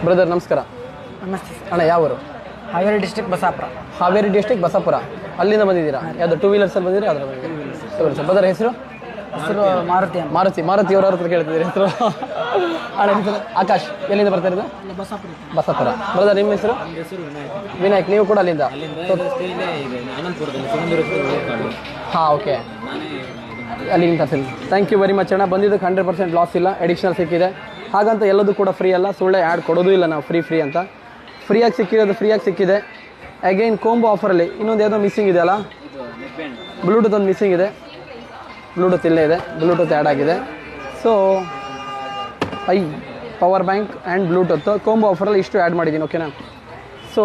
Brother ನಮಸ್ಕಾರ. ನಮಸ್ತೆ sir. ಅಣ್ಣ ಯಾವರು? ಹಾವೇರಿ ಡಿಸ್ಟ್ರಿಕ್ಟ್ ಬಸಾಪುರ. ಹಾವೇರಿ ಡಿಸ್ಟ್ರಿಕ್ಟ್ ಬಸಾಪುರ. ಅಲ್ಲಿಂದ ಬಂದಿದ್ದೀರಾ? ಯಾವುದು ಟೂ ವೀಲರ್ಸಲ್ಲಿ ಬಂದಿದ್ದೀರಾ? ಅದರ ಬಂದಿದ್ದೀರಾ? ಬ್ರದರ್ ಹೆಸರು? ಮಾರುತಿ ಅಂತ. ಮಾರುತಿ ಅವ್ರ ಹತ್ರ ಕೇಳ್ತಿದ್ದೀರಿ ಹೆಸರು? ಅಣ್ಣ ಹೆಸರು ಆಕಾಶ್. ಎಲ್ಲಿಂದ ಬರ್ತಾ ಇರೋದು? ಬಸಾಪುರ. ಬ್ರದರ್ ನಿಮ್ಮ ಹೆಸರು? ವಿನಾಯಕ್. ನೀವು ಕೂಡ ಅಲ್ಲಿಂದ? ಹಾಂ, ಓಕೆ. ಅಲ್ಲಿಂದ ತರ್ತೀನಿ. ಥ್ಯಾಂಕ್ ಯು ವೆರಿ ಮಚ್ ಅಣ್ಣ. ಬಂದಿದ್ದಕ್ಕೆ 100% ಲಾಸ್ ಇಲ್ಲ, ಎಡಿಷನಲ್ ಸಿಕ್ಕಿದೆ. ಹಾಗಂತ ಎಲ್ಲದೂ ಕೂಡ ಫ್ರೀ ಅಲ್ಲ, ಸುಳ್ಳೆ ಆ್ಯಡ್ ಕೊಡೋದು ಇಲ್ಲ ನಾವು ಫ್ರೀ ಅಂತ. ಫ್ರೀಯಾಗಿ ಸಿಕ್ಕಿದೆ. ಅಗೈನ್ ಕೋಂಬೋ ಆಫರಲ್ಲಿ ಇನ್ನೊಂದು ಯಾವುದೋ ಮಿಸ್ಸಿಂಗ್ ಇದೆ ಅಲ್ಲ, ಬ್ಲೂಟೂತ್ ಒಂದು ಮಿಸ್ಸಿಂಗ್ ಇದೆ. ಬ್ಲೂಟೂತ್ ಇಲ್ಲೇ ಇದೆ, ಬ್ಲೂಟೂತ್ ಆ್ಯಡ್ ಆಗಿದೆ. So power bank and Bluetooth combo ಆಫರಲ್ಲಿ ಇಷ್ಟು ಆ್ಯಡ್ ಮಾಡಿದ್ದೀನಿ, ಓಕೆನಾ? ಸೊ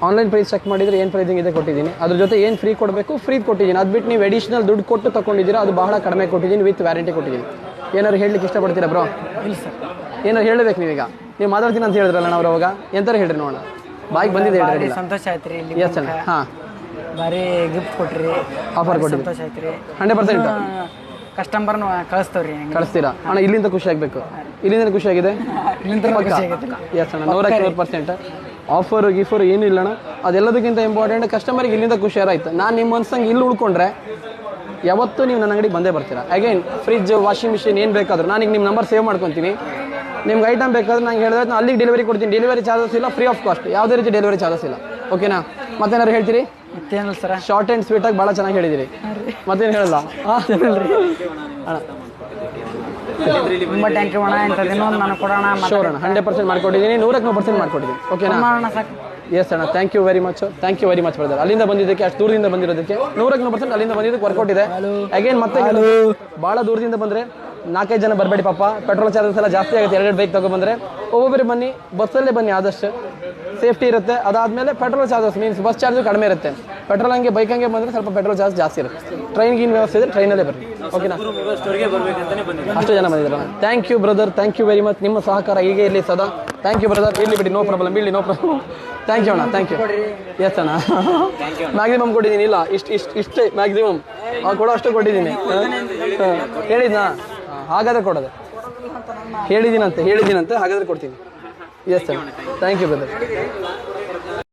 ಆನ್ಲೈನ್ ಪ್ರೈಸ್ ಚೆಕ್ ಮಾಡಿದರೆ ಏನು ಪ್ರೈಸಿಂಗ್ ಇದೆ ಕೊಟ್ಟಿದ್ದೀನಿ. ಅದ್ರ ಜೊತೆ ಏನು ಫ್ರೀ ಕೊಡಬೇಕು ಫ್ರೀ ಕೊಟ್ಟಿದ್ದೀನಿ. ಅದು ಬಿಟ್ಟು ನೀವು ಎಡಿಷನಲ್ ದುಡ್ಡು ಕೊಟ್ಟು ತೊಗೊಂಡಿದ್ದೀರಾ, ಅದು ಬಹಳ ಕಡಿಮೆ ಕೊಟ್ಟಿದ್ದೀನಿ, ವಿತ್ ವ್ಯಾರಂಟಿ ಕೊಟ್ಟಿದ್ದೀನಿ. ಏನಾದ್ರು ಹೇಳಲಿಕ್ಕೆ ಇಷ್ಟಪಡ್ತೀರಾ ಬ್ರೋ? ಇಲ್ಲ ಸರ್. ಏನಾರು ಹೇಳಬೇಕು ನೀವೀಗ? ನೀವು ಮಾತಾಡ್ತೀನಿ ಅಂತ ಹೇಳಿದ್ರಲ್ಲ ನಾವು ಅವಾಗ, ಎಂತಾರು ಹೇಳ್ರಿ ನೋಡೋಣ. ಬಾಯಿಗೆ ಬಂದಿದೆ ಹೇಳ್ರಿ. ಸಂತೋಷ ಆಯ್ತು ರೀ. ಎಸ್ ಅಣ್ಣ. ಹಾಂ, ಭಾರಿ ಗಿಫ್ಟ್ ಕೊಟ್ರಿ, ಆಫರ್ ಕೊಟ್ಟಿರಿ. ಸಂತೋಷ ಆಯ್ತು ರೀ. 100% ಕಸ್ಟಮರ್ನ ಕಳಿಸ್ತವ್ರಿ. ಕಳಿಸ್ತೀರಾ ಅಣ್ಣ? ಇಲ್ಲಿಂದ ಖುಷಿ ಆಗಬೇಕು. ಇಲ್ಲಿಂದ ಖುಷಿಯಾಗಿದೆ. ಎಸ್ ಅಣ್ಣ, 100% ಆಫರು ಗಿಫರು ಏನೂ ಇಲ್ಲ ಅಣ್ಣ. ಅದೆಲ್ಲದಕ್ಕಿಂತ ಇಂಪಾರ್ಟೆಂಟ್ ಕಸ್ಟಮರಿಗೆ ಇಲ್ಲಿಂದ ಖುಷಿ ಆಯ್ತು. ನಾನು ನಿಮ್ಮ ಮನ್ಸಂಗೆ ಇಲ್ಲಿ ಉಳ್ಕೊಂಡ್ರೆ ಯಾವತ್ತೂ ನೀವು ನನ್ನ ಅಂಗಡಿಗೆ ಬಂದೇ ಬರ್ತೀರಾ. ಅಗೈನ್ ಫ್ರಿಜ್, ವಾಷಿಂಗ್ ಮಿಷಿನ್ ಏನು ಬೇಕಾದರೂ ನಾನೀಗ ನಿಮ್ಮ ನಂಬರ್ ಸೇವ್ ಮಾಡ್ಕೊತೀನಿ. ನಿಮ್ಗೆ ಐಟಮ್ ಬೇಕಾದ್ರೆ ನಂಗೆ ಹೇಳಿದ್ರೆ ನಾನು ಅಲ್ಲಿಗೆ ಡೆಲಿವರಿ ಕೊಡ್ತೀನಿ. ಡೆಲಿವರಿ ಚಾರ್ಜಸ್ ಇಲ್ಲ, ಫ್ರೀ ಆಫ್ ಕಾಸ್ಟ್, ಯಾವುದೇ ರೀತಿ ಡೆಲಿವರಿ ಚಾರ್ಜಸ್ ಇಲ್ಲ, ಓಕೆನಾ? ಮತ್ತೇನಾರು ಹೇಳ್ತೀರಿ? ಮತ್ತೇನಲ್ಲ ಸರ. ಶಾರ್ಟ್ ಆ್ಯಂಡ್ ಸ್ವೀಟಾಗಿ ಭಾಳ ಚೆನ್ನಾಗಿ ಹೇಳಿದಿರಿ. ಮತ್ತೇನು ಹೇಳಲ್ಲ? ಹಾಂ, ಅಣ್ಣ ತುಂಬ ಟ್ಯಾಂಕ್ ಯು ಅಣ್ಣ. ಇಂಥದ್ದೇನೋ ನಾನು ಕೊಡೋಣ. ಶೋರ್ ಅಣ್ಣ, 100% ಮಾಡ್ಕೊಟ್ಟಿದ್ದೀನಿ, 100% ಮಾಡ್ಕೊಟ್ಟಿದ್ದೀನಿ, ಓಕೆನಾ? ಸಾಕು. ಎಸ್ ಅಣ್ಣ, thank you very much brother. ಅಲ್ಲಿಂದ ಬಂದಿದ್ದಕ್ಕೆ, ಅಷ್ಟು ದೂರದಿಂದ ಬಂದಿರೋದಕ್ಕೆ 100% ಅಲ್ಲಿಂದ ಬಂದಿದ್ದಕ್ಕೆ ವರ್ಕೌಟ್ ಇದೆ. ಅಗೇನ್ ಮತ್ತೆ ಭಾಳ ದೂರದಿಂದ ಬಂದರೆ 4-5 ಜನ ಬರಬೇಡಿ ಪಾಪ. ಪೆಟ್ರೋಲ್ ಚಾರ್ಜಸ್ ಎಲ್ಲ ಜಾಸ್ತಿ ಆಗುತ್ತೆ. 2 ಬೈಕ್ ತೊಗೊಬಂದರೆ ಒಬ್ಬೊಬ್ಬರೇ ಬನ್ನಿ, ಬಸ್ಸಲ್ಲೇ ಬನ್ನಿ, ಆದಷ್ಟು ಸೇಫ್ಟಿ ಇರುತ್ತೆ. ಅದಾದಮೇಲೆ petrol charges means bus charge ಕಡಿಮೆ ಇರುತ್ತೆ. ಪೆಟ್ರೋಲ್ ಹಂಗೆ ಬೈಕ್ ಹಂಗೆ ಬಂದರೆ ಸ್ವಲ್ಪ ಪೆಟ್ರೋಲ್ ಚಾರ್ಜ್ ಜಾಸ್ತಿ ಇರುತ್ತೆ. ಟ್ರೈನ್ಗಿನ ವ್ಯವಸ್ಥೆ ಇದ್ದರೆ ಟ್ರೈನಲ್ಲೇ ಬರ್ರಿ, ಓಕೆನಾ? ಅಷ್ಟು ಜನ ಬಂದಿದ್ರಲ್ಲ. Thank you brother, thank you very much. ನಿಮ್ಮ ಸಹಕಾರ ಹೀಗೆ ಇರಲಿ ಸದಾ. Thank you brother. ಇರಲಿ ಬಿಡಿ, ನೋ ಪ್ರಾಬ್ಲಮ್. ಥ್ಯಾಂಕ್ ಯು ಅಣ್ಣ, ಥ್ಯಾಂಕ್ ಯು. ಎಸ್ ಅಣ್ಣ, ಮ್ಯಾಕ್ಸಿಮಮ್ ಕೊಟ್ಟಿದ್ದೀನಿ. ಇಲ್ಲ, ಇಷ್ಟೇ ಮ್ಯಾಕ್ಸಿಮಮ್ ಕೊಡೋ ಅಷ್ಟು ಕೊಟ್ಟಿದ್ದೀನಿ. ಹೇಳಿದ್ನಾ? ಹಾಗಾದರೆ ಕೊಡೋದು ಹೇಳಿದ್ದೀನಂತೆ, ಹಾಗಾದರೆ ಕೊಡ್ತೀನಿ. Yes sir, thank you brother.